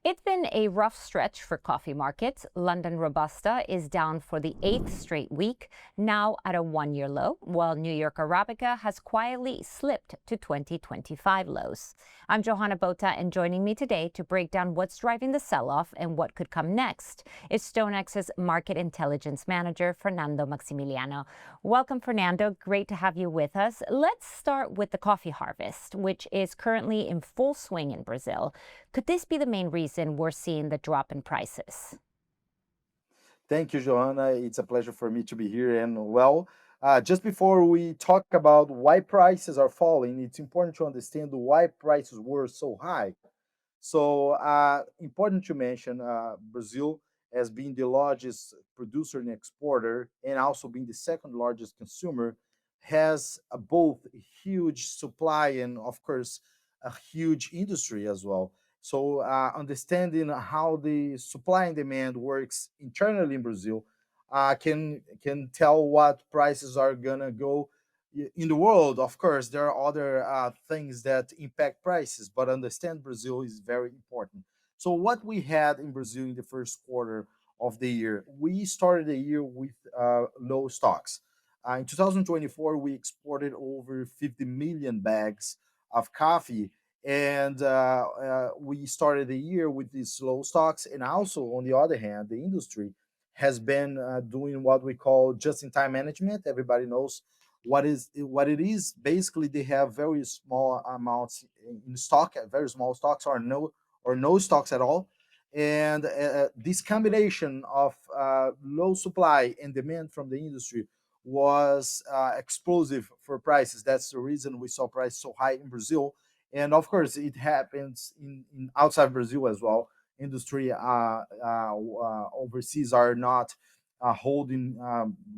It's been a rough stretch for coffee markets. London Robusta is down for the eighth straight week, now at a 1 year low, while New York Arabica has quietly slipped to 2025 lows. I'm Johanna Bota, and joining me today to break down what's driving the sell off and what could come next is StoneX's Market Intelligence Manager, Fernando Maximiliano. Welcome, Fernando. Great to have you with us. Let's start with the coffee harvest, which is currently in full swing in Brazil. Could this be the main reason we're seeing the drop in prices? Thank you, Johanna. It's a pleasure for me to be here. And just before we talk about why prices are falling, it's important to understand why prices were so high. Important to mention Brazil as being the largest producer and exporter, and also being the second largest consumer, has both huge supply and, of course, a huge industry as well. Understanding how the supply and demand works internally in Brazil can tell what prices are gonna go in the world. Of course, there are other things that impact prices, but understand Brazil is very important. So, what we had in Brazil in the first quarter of the year, we started the year with low stocks. In 2024, we exported over 50 million bags of coffee, and we started the year with these low stocks. And also, on the other hand, the industry has been doing what we call just-in-time management. Everybody knows what it is. Basically, they have very small amounts in stock, very small stocks, or no stocks at all. And this combination of low supply and demand from the industry was explosive for prices. That's the reason we saw prices so high in Brazil. And of course, it happens in outside Brazil as well. Industry overseas are not holding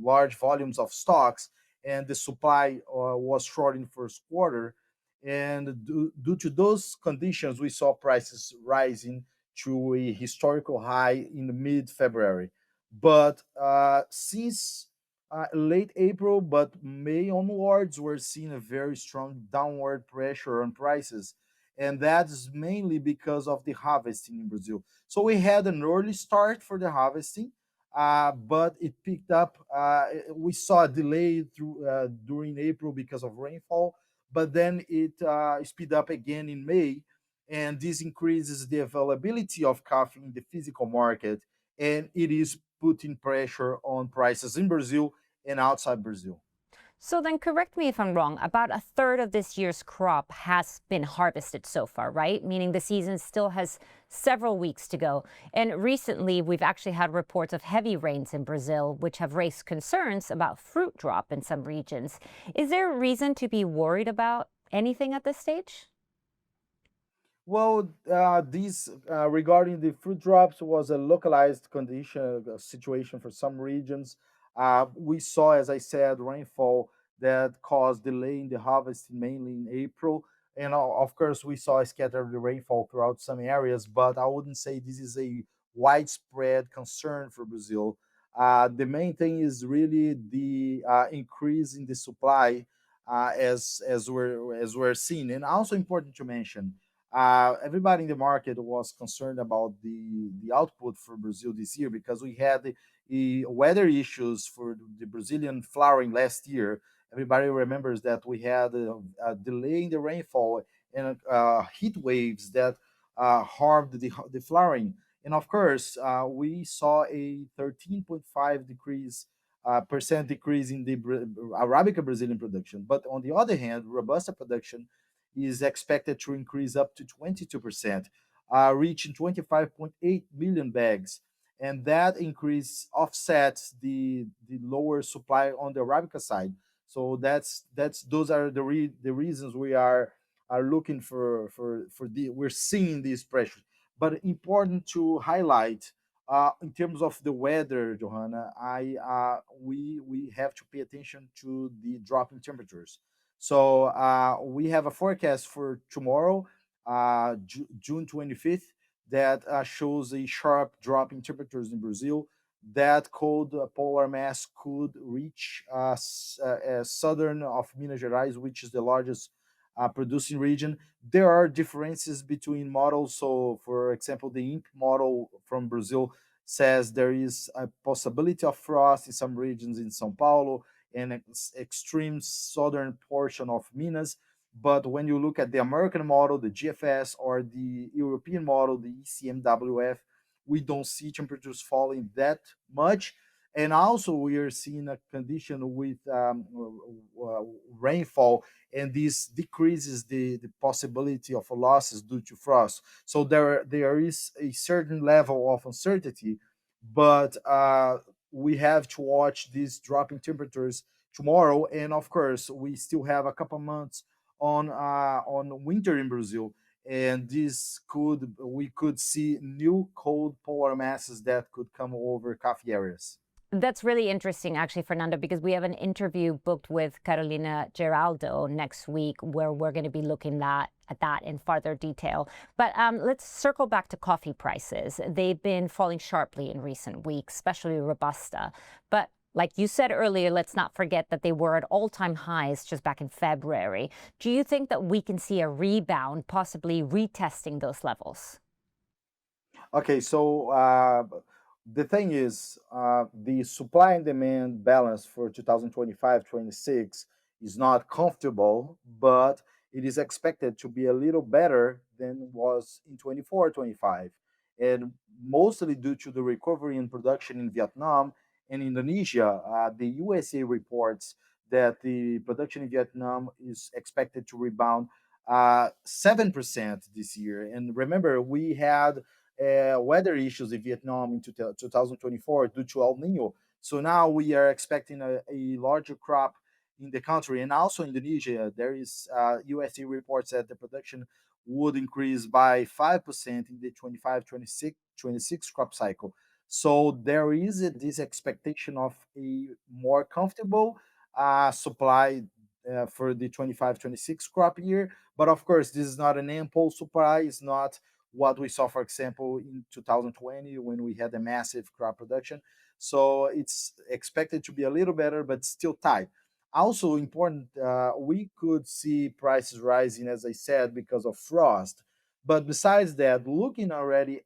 large volumes of stocks, and the supply was short in the first quarter. And due to those conditions, we saw prices rising to a historical high in mid February. But since late April, but May onwards, we're seeing a very strong downward pressure on prices. And that's mainly because of the harvesting in Brazil. So we had an early start for the harvesting, but it picked up. We saw a delay during April because of rainfall, but then it speed up again in May, and this increases the availability of coffee in the physical market, and it is putting pressure on prices in Brazil and outside Brazil. So then, correct me if I'm wrong, about a third of this year's crop has been harvested so far, right? Meaning the season still has several weeks to go. And recently, we've actually had reports of heavy rains in Brazil, which have raised concerns about fruit drop in some regions. Is there a reason to be worried about anything at this stage? This regarding the fruit drops was a localized condition, a situation for some regions. We saw, as I said, rainfall that caused delay in the harvest, mainly in April. And of course, we saw a scattered rainfall throughout some areas, but I wouldn't say this is a widespread concern for Brazil. The main thing is really the increase in the supply, as we're seeing, and also important to mention, everybody in the market was concerned about the output for Brazil this year because we had the weather issues for the Brazilian flowering last year. Everybody remembers that we had a delay in the rainfall and heat waves that harmed the flowering. And of course, we saw a 13.5 decrease percent decrease in the Arabica Brazilian production. But on the other hand, Robusta production is expected to increase up to 22%, reaching 25.8 million bags. And that increase offsets the lower supply on the Arabica side. So that's those are the reasons we are looking for the we're seeing these pressures. But important to highlight in terms of the weather, Johanna, I we have to pay attention to the drop in temperatures. So we have a forecast for tomorrow, June 25th, that shows a sharp drop in temperatures in Brazil. That cold polar mass could reach southern of Minas Gerais, which is the largest producing region. There are differences between models. So, for example, the INP model from Brazil says there is a possibility of frost in some regions in São Paulo and extreme southern portion of Minas. But when you look at the American model, the GFS, or the European model, the ECMWF, we don't see temperatures falling that much. And also, we are seeing a condition with rainfall, and this decreases the possibility of losses due to frost. So there is a certain level of uncertainty, but we have to watch these dropping temperatures tomorrow, and of course, we still have a couple months on winter in Brazil, and this could we could see new cold polar masses that could come over coffee areas. That's really interesting, actually, Fernando, because we have an interview booked with Carolina Geraldo next week where we're going to be looking at that in further detail. But let's circle back to coffee prices. They've been falling sharply in recent weeks, especially Robusta. But like you said earlier, let's not forget that they were at all-time highs just back in February. Do you think that we can see a rebound, possibly retesting those levels? Okay, so the thing is, the supply and demand balance for 2025-26 is not comfortable, but it is expected to be a little better than was in 24-25, and mostly due to the recovery in production in Vietnam and Indonesia. The USA reports that the production in Vietnam is expected to rebound 7% this year. And remember, we had weather issues in Vietnam in 2024 due to El Nino. So now we are expecting a larger crop in the country. And also Indonesia, there is USDA reports that the production would increase by 5% in the 25-26 crop cycle. So there is this expectation of a more comfortable supply for the 25-26 crop year. But of course, this is not an ample supply. It's not what we saw, for example, in 2020 when we had a massive crop production. So it's expected to be a little better, but still tight. Also important, we could see prices rising, as I said, because of frost. But besides that, looking already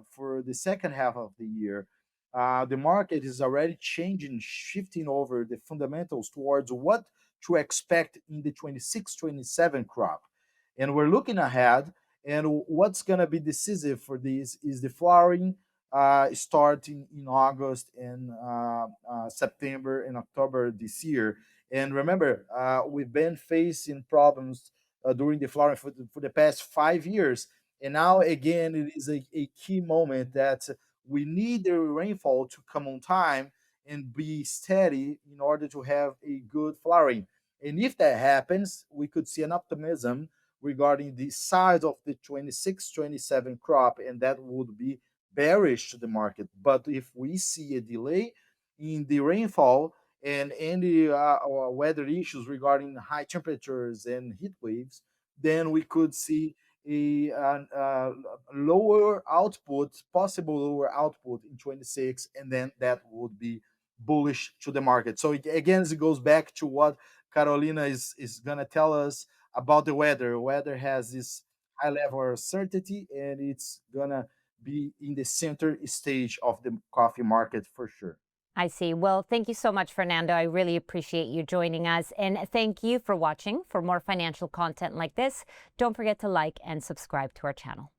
for the second half of the year, the market is already changing, shifting over the fundamentals towards what to expect in the 26-27 crop. And we're looking ahead, and what's going to be decisive for this is the flowering starting in August and September and October this year. And remember, we've been facing problems during the flowering for the past 5 years. And now, again, it is a key moment that we need the rainfall to come on time and be steady in order to have a good flowering. And if that happens, we could see an optimism regarding the size of the 26-27 crop, and that would be bearish to the market. But if we see a delay in the rainfall and any weather issues regarding high temperatures and heat waves, then we could see a lower output, possible lower output in 26, and then that would be bullish to the market. So again, it goes back to what Carolina is going to tell us about the weather. Weather has this high level of certainty, and it's going to be in the center stage of the coffee market for sure. I see. Well, thank you so much, Fernando. I really appreciate you joining us. And thank you for watching. For more financial content like this, don't forget to like and subscribe to our channel.